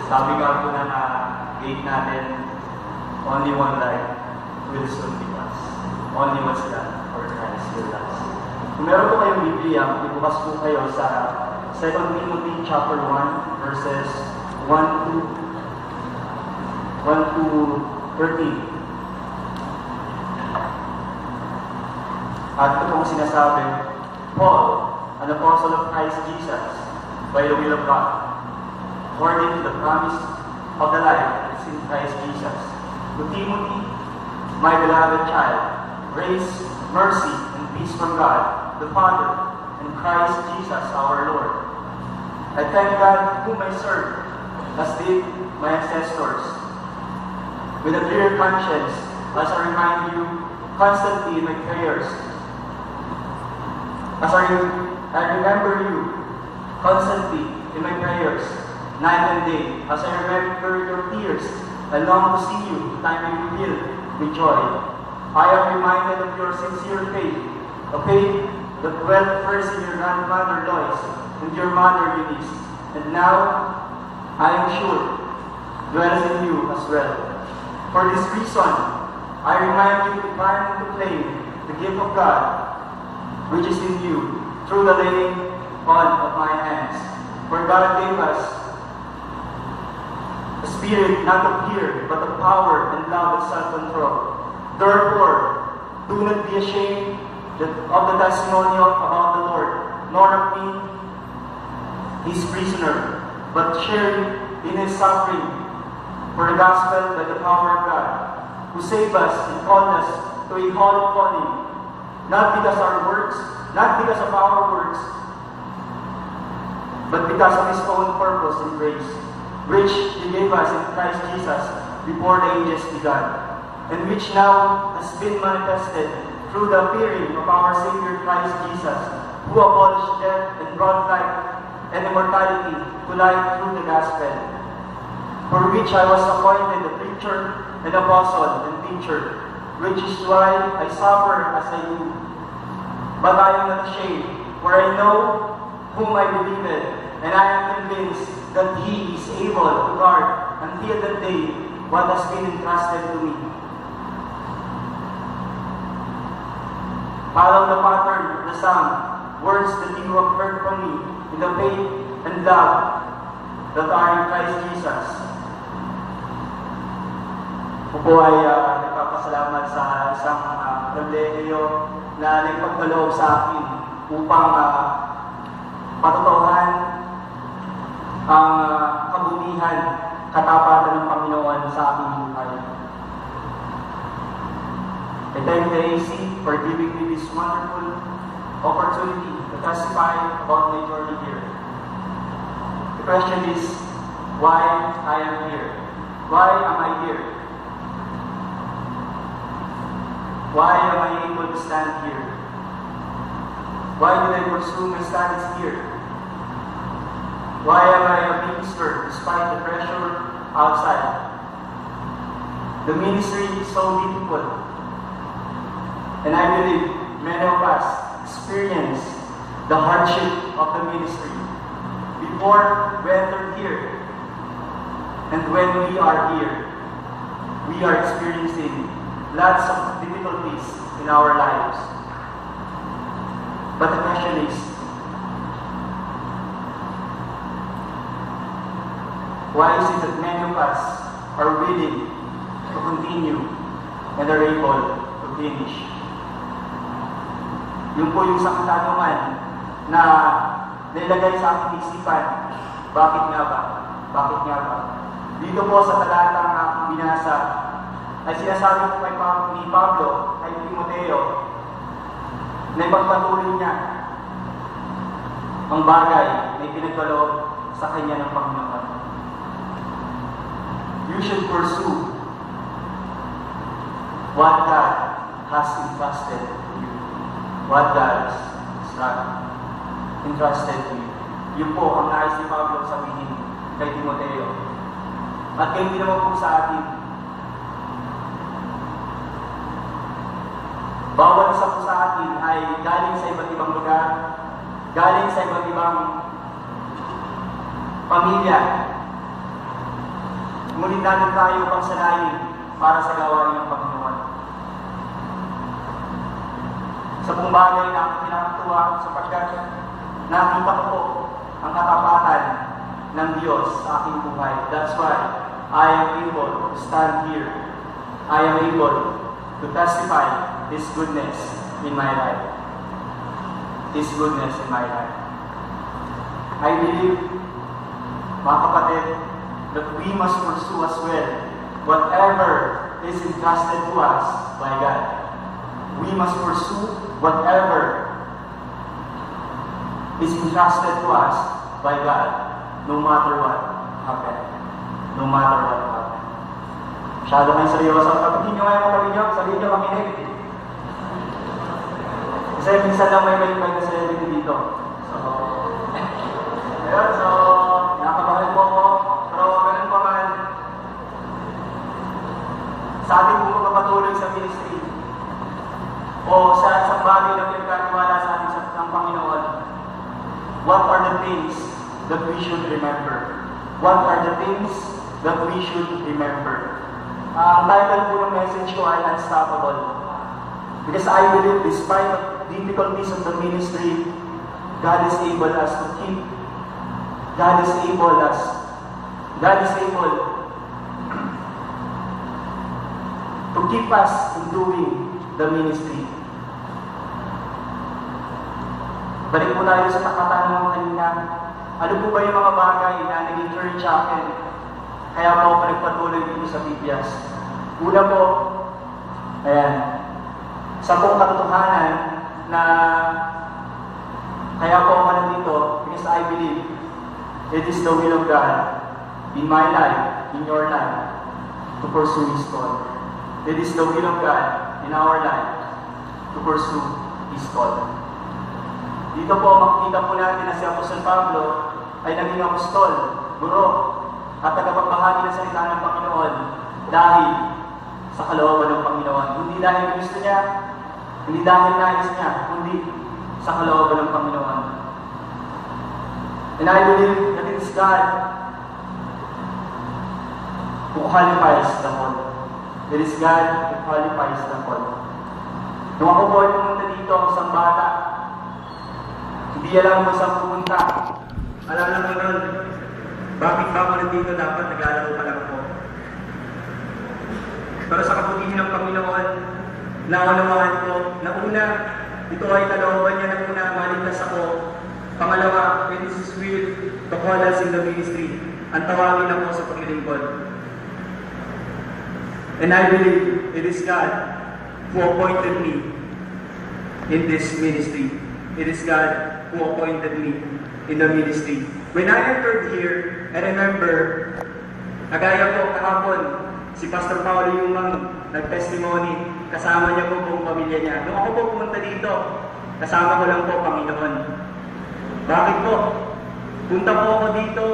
Sabi nga po ng gate natin, only one life will soon be lost. Only what's done for Christ will last. Kung meron po kayong Biblia, ibukas po kayo sa 2 Timothy chapter 1, verses 1 to 13. At ito pong sinasabi, Paul, an apostle of Christ Jesus, by the will of God, according to the promise of the life that is in Christ Jesus. To Timothy, my beloved child, grace, mercy, and peace from God, the Father, and Christ Jesus our Lord. I thank God whom I serve, as did my ancestors, with a clear conscience, as I remind you constantly in my prayers, as I remember you constantly in my prayers, night and day, as I remember your tears, I long to see you, that I may be filled with joy. I am reminded of your sincere faith, a faith that dwelt first in your grandmother Lois and your mother Eunice, and now I am sure dwells in you as well. For this reason, I remind you to find and to claim the gift of God, which is in you, through the laying on of my hands. For God gave us a spirit not of fear, but of power and love and self-control. Therefore, do not be ashamed of the testimonial about the Lord, nor of me, his prisoner, but share in his suffering for the gospel by the power of God, who saved us and called us to a holy calling, not because of our works, but because of his own purpose and grace, which he gave us in Christ Jesus before the ages began, and which now has been manifested through the appearing of our Savior Christ Jesus, who abolished death and brought life and immortality to life through the gospel, for which I was appointed a preacher and apostle and teacher, which is why I suffer as I do. But I am not ashamed, for I know whom I believed, and I am convinced that he is able to guard until that day what has been entrusted to me. Follow the pattern of the Son, words that you have heard from me, in the faith and love that are in Christ Jesus. Ako po ay nagpapasalamat sa isang pribilehiyo na nagpagkaloob sa akin upang patutuhan ang kabutihan, katapatan ng Panginoon sa aking buhay. I thank the AC for giving me this wonderful opportunity to testify about my journey here. The question is, why I am here? Why am I here? Why am I able to stand here? Why did I pursue my studies here? Why am I a minister despite the pressure outside? The ministry is so difficult, and I believe many of us experience the hardship of the ministry before we enter here. And when we are here, we are experiencing lots of difficulties in our lives. But the question is, why is it that many of us are willing to continue and are able to finish? Yun po yung isang katanungan na nilagay sa aking isipan. Bakit nga ba? Bakit nga ba? Dito po sa talatang aking binasa, ay sinasabi ko ni Pablo, kay Timoteo, na ipagpatuloy niya ang bagay na ipinagkaloob sa kanya ng Panginoon. You should pursue what God has entrusted to you. What God has entrusted to you. Yun po ang nais ni Pablo sabihin kay Timoteo. At kayo din naman po sa atin. Bawat isa po sa atin ay galing sa iba't ibang lugar, galing sa iba't ibang pamilya, Ngunit natin tayo upang sanayin para sa gawain ng Panginoon. Sa pong bagay na aking kinakatuwa sapagkat nakita ko po ang katapatan ng Diyos sa aking buhay. That's why I am able to stand here. I am able to testify His goodness in my life. His goodness in my life. I believe, mga kapatid, that we must pursue as well whatever is entrusted to us by God. We must pursue whatever is entrusted to us by God, no matter what happens. No matter what happens. Masyado kayo seryoso. Kapag nyo kayo kapag nyo, sabihin nyo kaminig. Kasi minsan lang may na celebrity dito. So, nakakabahan po ako. Pero ganun pa man, sa ating kung magpapatuloy sa ministry, o sa isang bagay na pinagkatiwala sa ating ng Panginoon, what are the things that we should remember? What are the things that we should remember? Ang title po ng message ko ay Unstoppable. Because I believe despite the difficulties of the ministry, God is able us to keep. God is able to keep us in doing the ministry. Balik po tayo sa katanungan kanina. Ano po ba yung mga bagay na nag-encourage sa akin? Kaya po ako nagpatuloy dito sa Biblias. Una po, ayan, sa pong katotohanan na kaya po ako nandito because I believe it is the will of God in my life, in your life, to pursue His call. It is the will of God in our life to pursue His call. Dito po, makikita po natin na si Apostol Pablo ay naging apostol, guro, at tagapagbahagi ng salita ng Panginoon dahil sa kalooban ng Panginoon. Hindi dahil gusto niya, hindi dahil nais niya, kundi sa kalooban ng Panginoon. And I believe that it is God who qualifies the call. It is God who qualifies the call. Nung ako po ay pumunta dito, isang bata, hindi alam mo saan pumunta. Alam naman nun, bakit ba ako nandito dapat naglalaro pa lang ako? Pero sa kabutihan ng Panginoon, naunawaan ko na una, ito ay kalooban niya na una, maligtas ako. Pangalawa, it is His will to call us in the ministry. Ang tawagin ako sa paglilingkod. And I believe it is God who appointed me in this ministry. It is God who appointed me in the ministry. When I entered here, I remember, agaya po kahapon, si Pastor Paulo yung nag-testimony, kasama niya po buong pamilya niya. Nung ako po pumunta dito, kasama ko lang po Panginoon. Bakit po? Punta po ako dito,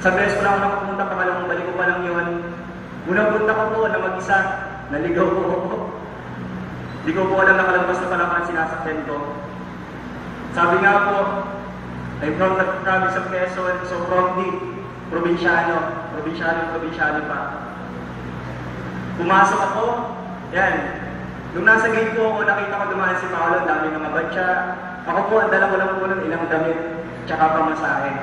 sa beses ko lang ako nakapunta, pangalawang balik ko pa lang yun. Unang punta ko po na mag-isa, naligaw po ako. Hindi ko po alam nakalampas na pala ang sinasakyan ko. Sabi nga po, I'm from the province of Quezon, so from the probinsyano pa. Pumasok ako, yan. Nung nasa gate po ako, nakita ko dumaan si Paolo, ang dami ng mga batya. Ako po, ang dala ko lang po ng ilang damit, tsaka pamasahe.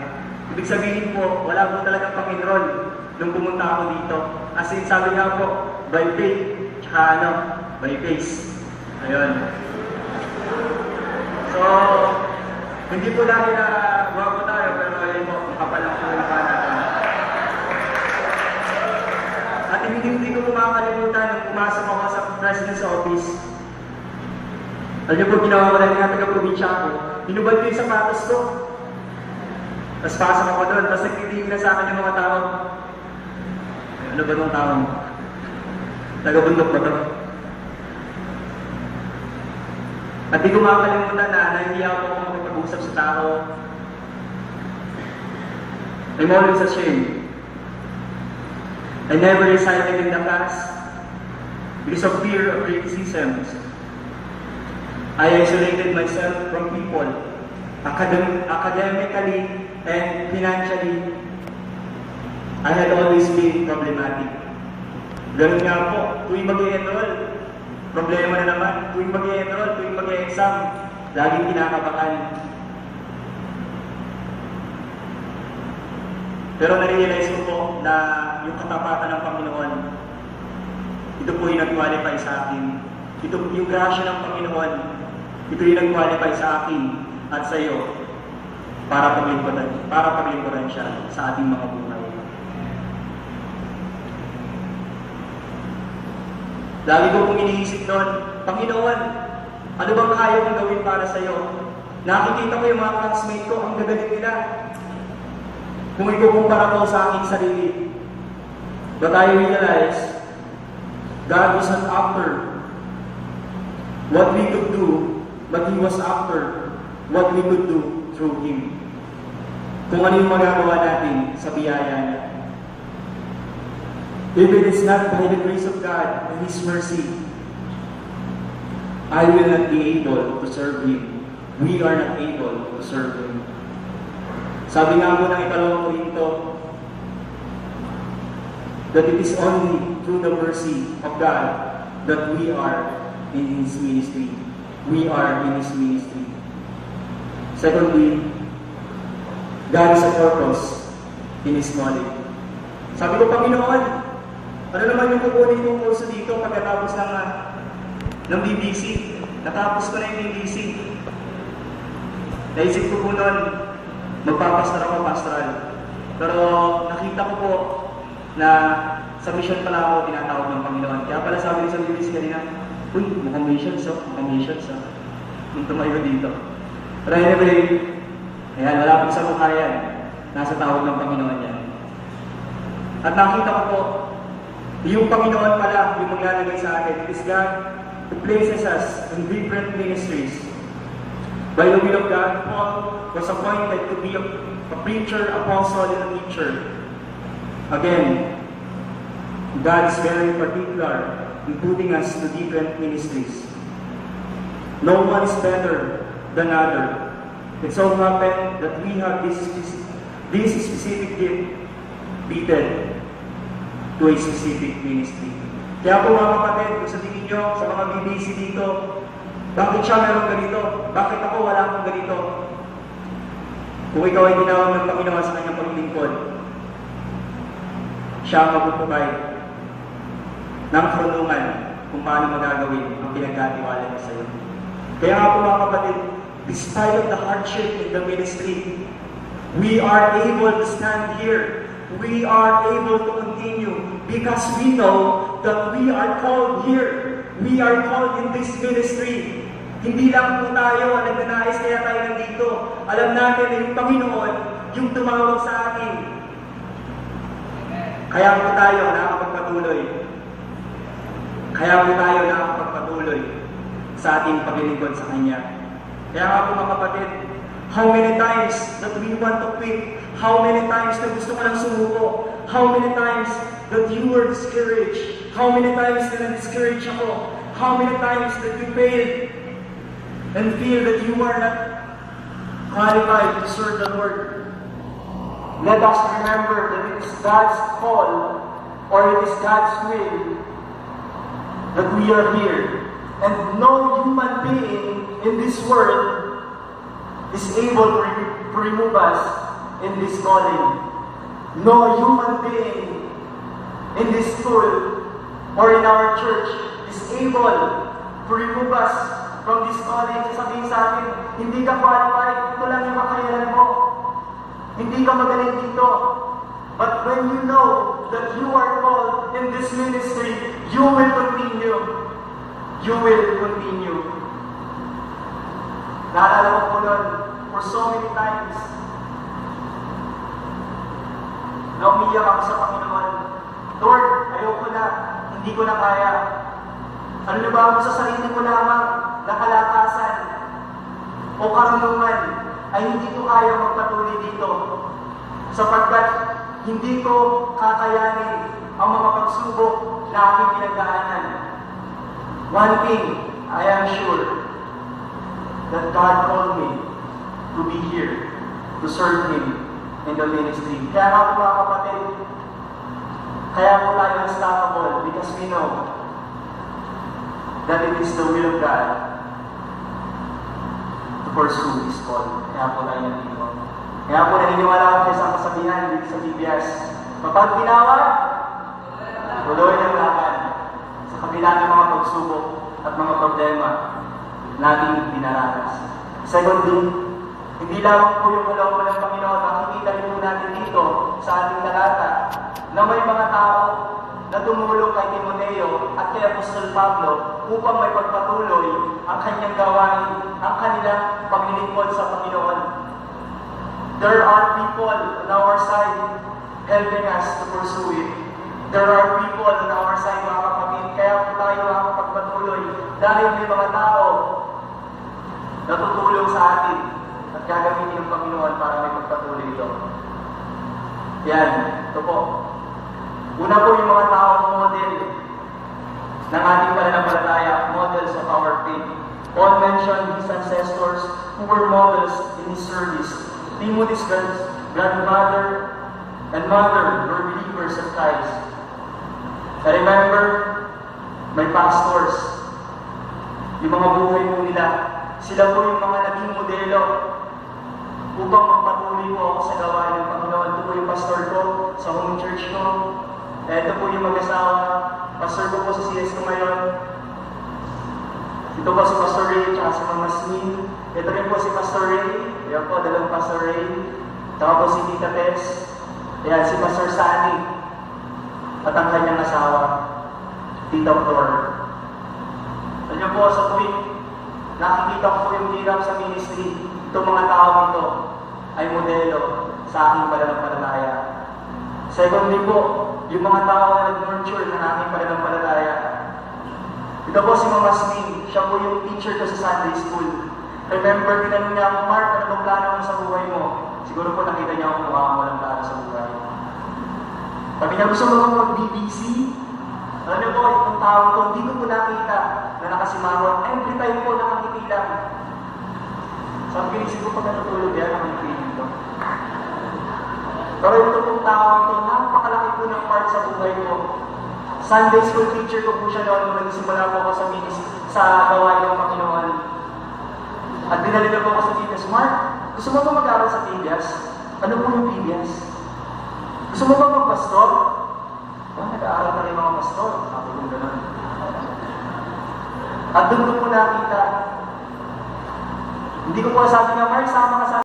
Ibig sabihin po, wala po talagang pang-enroll nung pumunta ako dito. As in, sabi nga po, by faith, tsaka by face. Ayun. So, hindi po dahil na guwapo tayo, pero ayun po, makapalang po yung natin. At hindi ko makakalimutan nung pumasok ako sa President's Office. Alam niyo po, ginawa ko lang nga taga-probinsya ako. Hinubad ko yung sapatos ko. Tapos pasok ako doon, tapos nagtitingin na sa akin yung mga tao. Ano ba itong tao? Taga-bundok ba ito? At di ko makakalimutan na hindi ako makipag-usap sa tao. I'm always ashamed. I never recited in the class because of fear of criticism. I isolated myself from people, academically and financially. I had always been problematic. Ganun nga po, tuwing mag-i-enroll, problema na naman. Tuwing mag-i-enroll, tuwing mag-i-exam, laging kinakabahan. Pero na-realize ko po na yung katapatan ng Panginoon, ito po yung nag-qualify sa akin. Ito yung grasya ng Panginoon, ito yung nag-qualify sa akin at sa iyo para paglingkuran siya sa ating mga buhay. Lagi ko pong iniisip noon, Panginoon, ano bang kaya kong gawin para sa iyo? Nakikita ko yung mga classmate ko, ang gagaling nila. Kung ikukumpara ko sa aking sarili. But I realized, God was not after what we could do, but He was after what we could do through Him. Kung ano yung magagawa natin sa biyaya niya. If it is not by the grace of God and His mercy, I will not be able to serve Him. We are not able to serve Him. Sabi nga po ng ikalawang Korinto, that it is only through the mercy of God that we are in His ministry. We are in His ministry. Secondly, God is a purpose in His calling. Sabi ko, Panginoon, ano naman yung kukunin kong kurso dito pagkatapos ng BBC? Natapos ko na yung BBC. Naisip ko po noon, magpapastor ako, pastoral. Pero nakita ko po na sa mission pala ako tinatawag ng Panginoon. Kaya pala sabi ni sa BBC kanina, uy, mukhang missions, Kung tumayo dito. Pero anyway, ayan, wala pong sa mukha yan. Nasa tawag ng Panginoon yan. At nakita ko po, yung Panginoon pala, yung maglalagay sa atin, is God who places us in different ministries. By the will of God, Paul was appointed to be a preacher, apostle, and a teacher. Again, God is very particular in putting us to different ministries. No one is better than other. It so happened that we have this specific gift fitted to a specific ministry. Kaya po mga kapatid, kung sa tingin nyo, sa mga BBC dito, bakit siya meron ganito? Bakit ako wala akong ganito? Kung ikaw ay tinawag ng Panginoon sa kanyang paglingkod, siya ang magpuprovide ng karunungan kung paano magagawin ang pinagkatiwala niya sa iyo. Kaya nga po mga kapatid, despite of the hardship in the ministry, we are able to stand here. We are able to continue because we know that we are called here. We are called in this ministry. Hindi lang po tayo nagnanais kaya tayo nandito. Alam natin na yung Panginoon, yung tumawag sa atin. Kaya po tayo nakakapagpatuloy. Kaya po tayo nakakapagpatuloy sa ating paglilingkod sa Kanya. Kaya nga po mga kapatid, how many times that we want to quit? How many times na gusto ko lang sumuko? How many times that you were discouraged? How many times na na-discourage ako? How many times that you failed and feel that you are not qualified to serve the Lord? Let us remember that it is God's call or it is God's will that we are here. And no human being in this world is able to remove us in this calling. No human being in this school or in our church is able to remove us from this calling. Sasabihin sa akin, hindi ka qualified, ito lang yung kakayanan mo. Hindi ka magaling dito. But when you know that you are called in this ministry, you will continue. You will continue. Naalala ko po nun, for so many times, na umiyak ako sa Panginoon. Lord, ayoko na, hindi ko na kaya. Ano na ba ako sa sarili ko lamang, nakalakasan o karunungan, ay hindi ko kaya magpatuloy dito. Sapagkat hindi ko kakayanin ang mga pagsubok na aking pinagdaanan. One thing, I am sure that God called me to be here, to serve Him in the ministry. Kaya nga po mga kapatid, Kaya po tayo unstoppable because we know that it is the will of God to pursue His call. Kaya po tayo nandito. Kaya po naniniwala ako sa kasabihan dito sa Biblias, kapag ginawa, tuloy ng laban sa kabila ng mga pagsubok at mga problema nating dinaranas. Secondly, hindi lamang po yung kalooban ng Panginoon, makikita rin po natin dito sa ating talata na may mga tao na tumulong kay Timoteo at kay Apostol Pablo upang may pagpatuloy ang kanyang gawain, ang kanilang paglilingkod sa Panginoon. There are people on our side helping us to pursue it. There are people on our side, mga kapatid, kaya po tayo makapagpatuloy dahil may mga tao na tutulong sa atin at gagamitin ng Panginoon para may pagpatuloy ito. Yan, ito po. Una po yung mga taong model ng ating pananampalataya, models of our faith. Paul mentioned his ancestors who were models in his service. Timothy's grandmother and mother were believers of Christ. I remember my pastors, yung mga buhay po nila, sila po yung mga naging modelo upang magpatuloy po ako sa gawain ng Panginoon. Ito po yung pastor ko sa home church ko. Ito po yung mag-asawa. Pastor ko po sa CS ko ngayon. Ito po si Pastor Ray at si Mama Smith. Ito rin po si Pastor Ray. Ayan po, dalawang Pastor Ray. Ito po si Tita Tess. Ayan, si Pastor Sani. At ang kanyang asawa, Tita Flor. Ayan po, sa tuwing nakikita ko po yung hirap sa ministry, itong mga tao ito ay modelo sa aking pananampalataya. Secondly po, yung mga tao na nag-nurture ng aking pananampalataya. Ito po si Mama Smith, siya po yung teacher ko sa Sunday School. Remember, tinanong niya ako, Mark, ano bang plano mo sa buhay mo? Siguro po nakita niya ako mukha mo lang plano sa buhay. Sabi niya, gusto mo mag-BBC? Alam niyo po, itong tao ko, hindi ko po nakita na nakasimangon. Every time po nakangiti lang. Sabi ko, isip ko pag natutulog yan, nakangiti dito. Pero ito pong tao ito, napakalaki po ng part sa buhay ko. Sunday school teacher ko po siya noon nung nagsimula po ako sa ministry, sa gawain ng Panginoon. At dinaligan po ako sa Tibias, Mark, gusto mo ba mag-aaral sa Tibias? Ano po yung Tibias? Gusto mo ba magpastor? Nag-aaral pa rin mga pastor. Sabi ko gano'n. At doon ko po nakita. Hindi ko po sabi na, Mark, sama ka sa